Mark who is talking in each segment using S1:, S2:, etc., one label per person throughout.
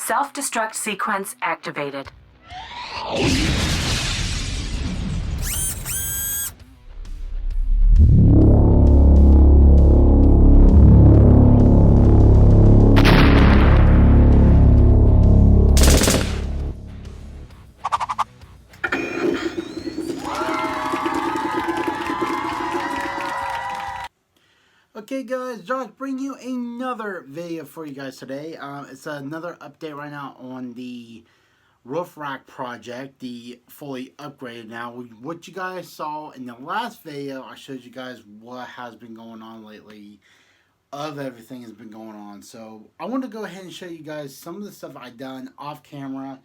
S1: Self-destruct sequence activated.
S2: Okay guys, Josh bringing you another video for you guys today. It's another update right now on the roof rack project, the fully upgraded now. What you guys saw in the last video, I showed you guys what has been going on lately. Of everything has been going on. So I want to go ahead and show you guys some of the stuff I done off camera.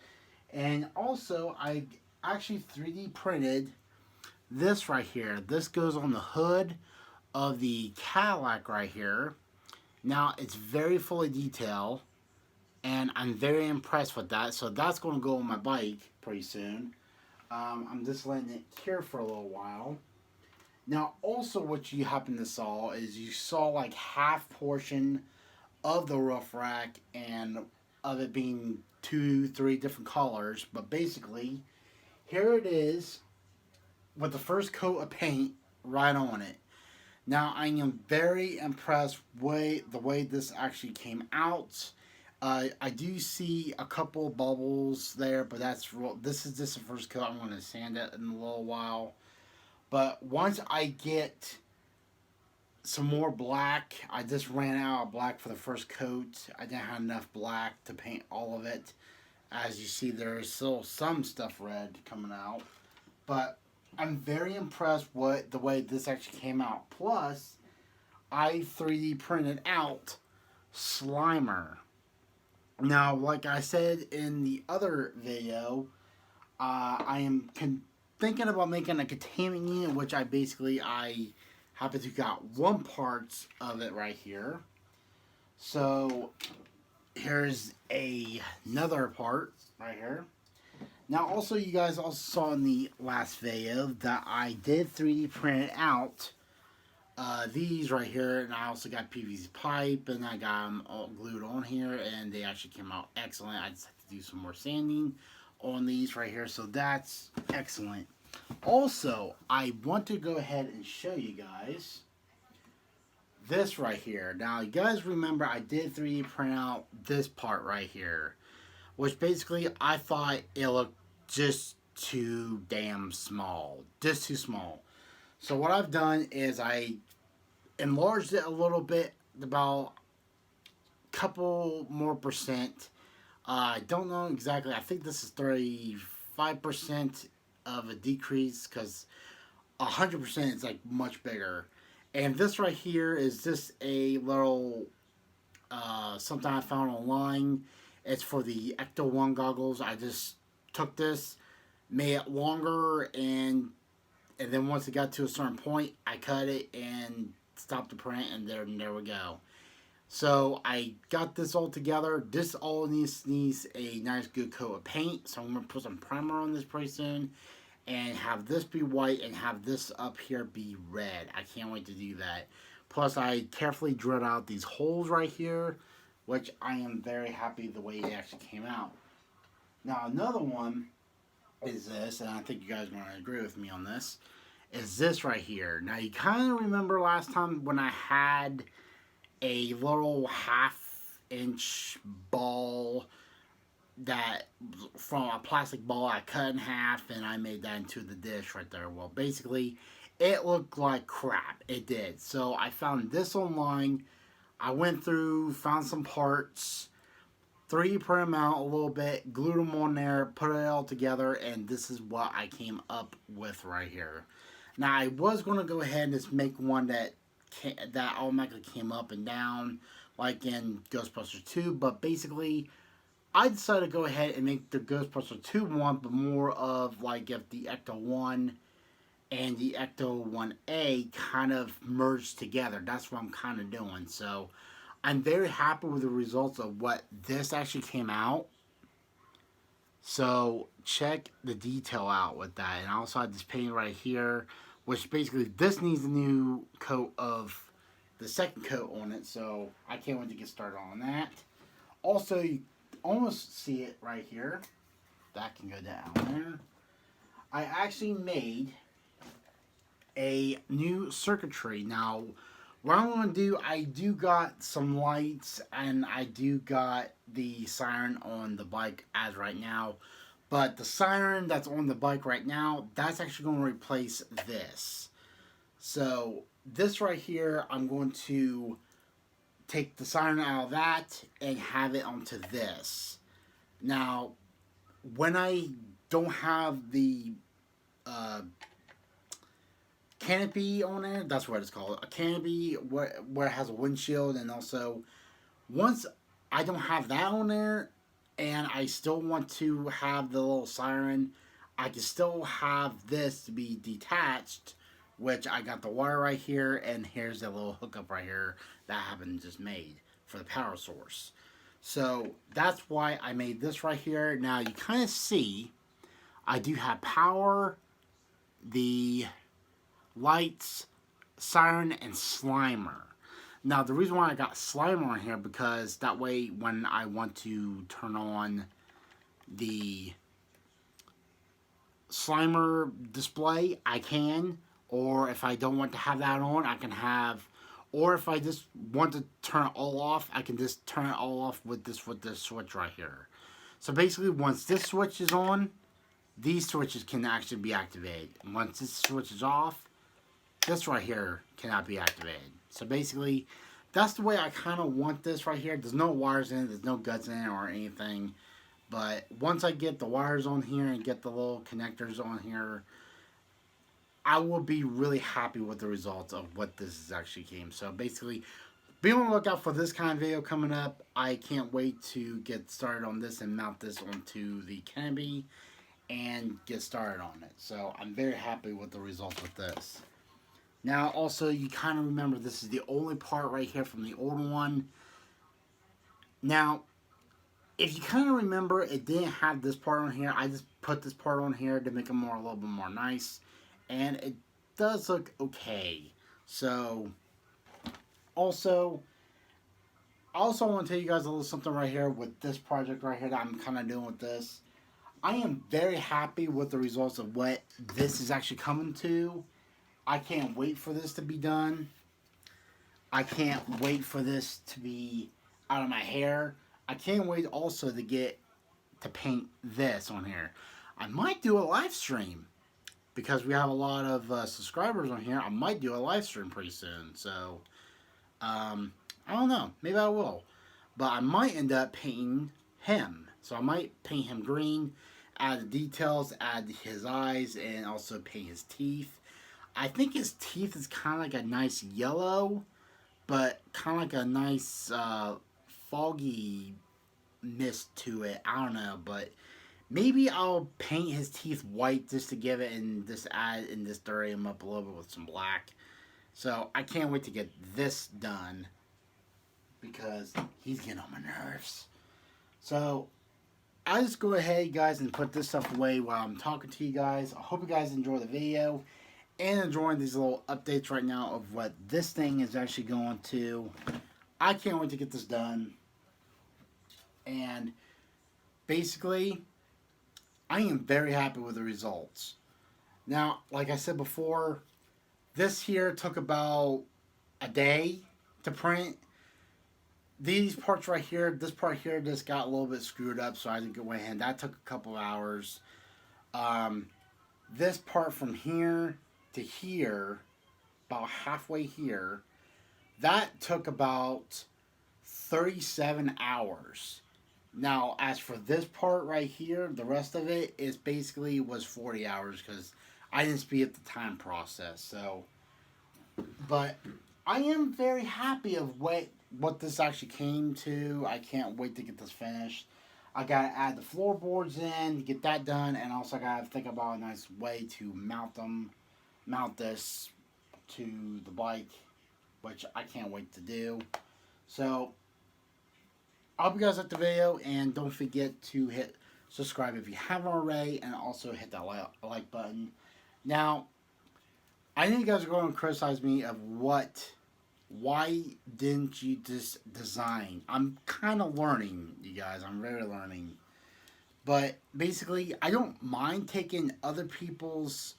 S2: And also I actually 3D printed this right here. This goes on the hood of the Cadillac right here. Now it's very fully detailed and I'm very impressed with that, so that's going to go on my bike pretty soon. I'm just letting it cure for a little while. Now also what you happen to saw is you saw like half portion of the roof rack and of it being 2-3 different colors, but basically here it is with the first coat of paint right on it. Now, I am very impressed with the way this actually came out. I do see a couple bubbles there, but this is just the first coat. I'm going to sand it in a little while. But once I get some more black, I just ran out of black for the first coat. I didn't have enough black to paint all of it. As you see, there is still some stuff red coming out. But I'm very impressed with the way this actually came out. Plus, I 3D printed out Slimer. Now, like I said in the other video, I am thinking about making a containment unit, which I happen to got one part of it right here. So, here's another part right here. Now, also, you guys also saw in the last video that I did 3D print out these right here, and I also got PVC pipe, and I got them all glued on here, and they actually came out excellent. I just have to do some more sanding on these right here, so that's excellent. Also, I want to go ahead and show you guys this right here. Now, you guys remember I did 3D print out this part right here, which basically I thought it looked just too damn small. Just too small. So what I've done is I enlarged it a little bit, about a couple more percent. I don't know exactly. I think this is 35% of a decrease, because 100% is like much bigger. And this right here is just a little something I found online. It's for the Ecto 1 goggles. I just took this, made it longer, and then once it got to a certain point, I cut it and stopped the print, and there we go. So I got this all together. This all needs a nice good coat of paint, so I'm going to put some primer on this pretty soon and have this be white and have this up here be red. I can't wait to do that. Plus, I carefully drilled out these holes right here, which I am very happy the way it actually came out. Now, another one is this, and I think you guys are going to agree with me on this, is this right here. Now, you kind of remember last time when I had a little half-inch ball that from a plastic ball I cut in half, and I made that into the dish right there. Well, basically, it looked like crap. It did. So I found this online. I went through, found some parts, 3D print them out a little bit, glued them on there, put it all together, and this is what I came up with right here. Now, I was going to go ahead and just make one that automatically came up and down, like in Ghostbusters 2, but basically, I decided to go ahead and make the Ghostbusters 2 one, but more of like if the Ecto 1 and the Ecto 1A kind of merged together. That's what I'm kind of doing. So I'm very happy with the results of what this actually came out. So check the detail out with that. And I also had this paint right here, which basically this needs a new coat of the second coat on it. So I can't wait to get started on that. Also, almost see it right here. That can go down there. I actually made a new circuitry. Now, what I'm going to do, I do got some lights and I do got the siren on the bike as right now. But the siren that's on the bike right now, that's actually going to replace this. So this right here, I'm going to take the siren out of that and have it onto this. Now, when I don't have the canopy on there, that's what it's called, a canopy where it has a windshield, and also once I don't have that on there and I still want to have the little siren, I can still have this to be detached, which I got the wire right here, and here's the little hookup right here that I haven't just made for the power source. So that's why I made this right here. Now you kind of see I do have power, the lights, siren, and Slimer. Now the reason why I got Slimer on here, because that way when I want to turn on the Slimer display, I can. Or if I don't want to have that on, I can have, or if I just want to turn it all off, I can just turn it all off with this switch right here. So basically, once this switch is on, these switches can actually be activated. And once this switch is off, this right here cannot be activated. So basically, that's the way I kind of want this right here. There's no wires in it, there's no guts in it or anything. But once I get the wires on here and get the little connectors on here, I will be really happy with the results of what this is actually came. So basically, be on the lookout for this kind of video coming up. I can't wait to get started on this and mount this onto the canopy and get started on it. So I'm very happy with the results with this. Now also, you kind of remember this is the only part right here from the old one. Now, if you kind of remember, it didn't have this part on here. I just put this part on here to make it a little bit more nice. And it does look okay. So, also, I also want to tell you guys a little something right here with this project right here that I'm kind of doing with this. I am very happy with the results of what this is actually coming to. I can't wait for this to be done. I can't wait for this to be out of my hair. I can't wait also to paint this on here. I might do a live stream. Because we have a lot of subscribers on here, I might do a live stream pretty soon. So, I don't know. Maybe I will. But I might end up painting him. So I might paint him green, add the details, add his eyes, and also paint his teeth. I think his teeth is kind of like a nice yellow, but kind of like a nice foggy mist to it. I don't know, but maybe I'll paint his teeth white just to give it and just add and just dirty him up a little bit with some black. So I can't wait to get this done because he's getting on my nerves. So I just go ahead, guys, and put this stuff away while I'm talking to you guys. I hope you guys enjoy the video and enjoying these little updates right now of what this thing is actually going to. I can't wait to get this done. And basically, I am very happy with the results. Now, like I said before, this here took about a day to print. These parts right here, this part here just got a little bit screwed up, so I had to go ahead. That took a couple hours. This part from here to here, about halfway here, that took about 37 hours. Now, as for this part right here, the rest of it is basically was 40 hours because I didn't speed up the time process. So, but I am very happy of what this actually came to. I can't wait to get this finished. I gotta add the floorboards in to get that done, and also I gotta think about a nice way to mount this to the bike, which I can't wait to do. So, I hope you guys liked the video, and don't forget to hit subscribe if you haven't already, and also hit that like button. Now, I know you guys are going to criticize me of what why didn't you just design? I'm kind of learning, you guys. I'm very learning. But basically, I don't mind taking other people's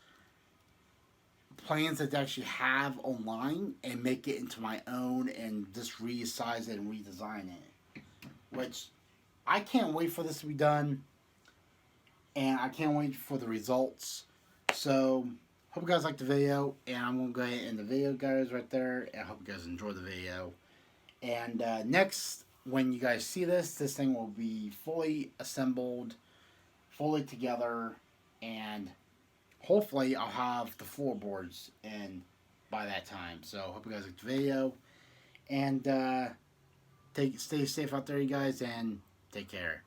S2: plans that they actually have online and make it into my own and just resize it and redesign it. Which I can't wait for this to be done, and I can't wait for the results. So, hope you guys like the video, and I'm going to go ahead and end the video, guys, right there. And I hope you guys enjoy the video. And next, when you guys see this, this thing will be fully assembled, fully together, and hopefully I'll have the floorboards in by that time. So, hope you guys like the video, and stay safe out there, you guys, and take care.